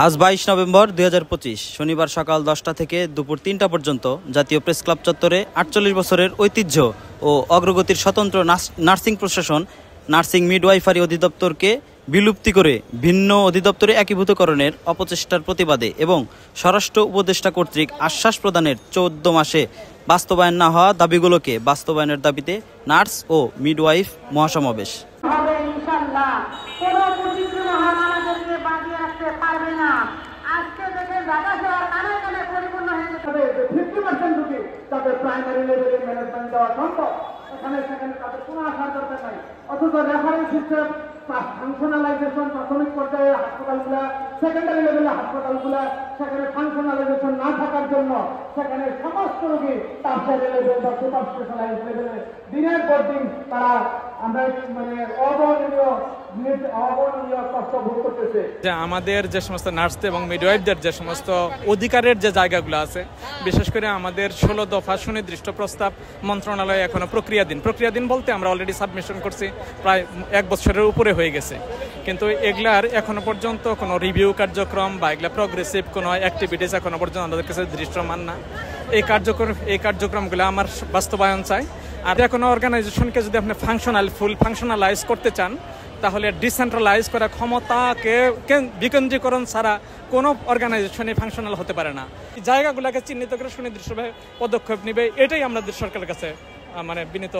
আজ 22 নভেম্বর 2025 শনিবার সকাল 10টা থেকে দুপুর 3টা পর্যন্ত জাতীয় প্রেস ক্লাব চত্বরে 48 বছরের ঐতিহ্য ও অগ্রগতির স্বতন্ত্র নার্সিং প্রশাসন নার্সিং মিডওয়াইফারি অধিদপ্তরকে বিলুপ্তি করে ভিন্ন অধিদপ্তরে একীভূতকরণের অপচেষ্টার প্রতিবাদে এবং স্বরাষ্ট্র উপদেষ্টা কর্তৃক আশ্বাস প্রদানের 14 মাসে বাস্তবায়ন না হওয়া দাবিগুলোকে বাস্তবায়নের দাবিতে নার্স ও মিডওয়াইফ মহাসমাবেশ। প্রাইমারি লেভেলে ম্যানেজমেন্ট দেওয়া সম্ভব, সেখানে তাদের কোনো আসার দরকার নাই। অথচ রেফারেন্স সিস্টেম, ফাংশনালাইজেশন প্রাথমিক পর্যায়ে হাসপাতালগুলা, সেকেন্ডারি লেভেলে হাসপাতালগুলা, সেখানে ফাংশনালাইজেশন না থাকার জন্য সেখানে সমস্ত রোগী টার্সারি লেভেল বা সুপার স্পেশালাইজ লেভেলে দিনের পর দিন তারা আমরা অবর্ণনীয় কষ্ট ভোগ করতেছে। আমাদের যে সমস্ত নার্স এবং মিডওয়াইফদের যে সমস্ত অধিকারের যে জায়গাগুলো আছে, বিশেষ করে আমাদের 16 দফা সুনির্দিষ্ট প্রস্তাব মন্ত্রণালয়ে এখনো প্রক্রিয়াধীন বলতে আমরা অলরেডি সাবমিশন করছি, প্রায় 1 বছরের উপরে হয়ে গেছে, কিন্তু এগুলার এখনো পর্যন্ত কোনো রিভিউ কার্যক্রম বা এগুলা প্রগ্রেসিভ কোনো অ্যাক্টিভিটিস এখনো পর্যন্ত আমাদের কাছে দৃশ্যমান না। এই কার্যক্রমগুলো আমার বাস্তবায়ন চাই। আর কোনো অর্গানাইজেশনকে যদি আপনি ফুল ফাংশনালাইজ করতে চান, তাহলে ডিসেন্ট্রালাইজ করা ক্ষমতাকে বিকেন্দ্রীকরণ ছাড়া কোনো অর্গানাইজেশনই ফাংশনাল হতে পারে না। জায়গাগুলোকে চিহ্নিত করে সুনির্দিষ্টভাবে পদক্ষেপ নেবে, এটাই আমাদের সরকারের কাছে বিনীত।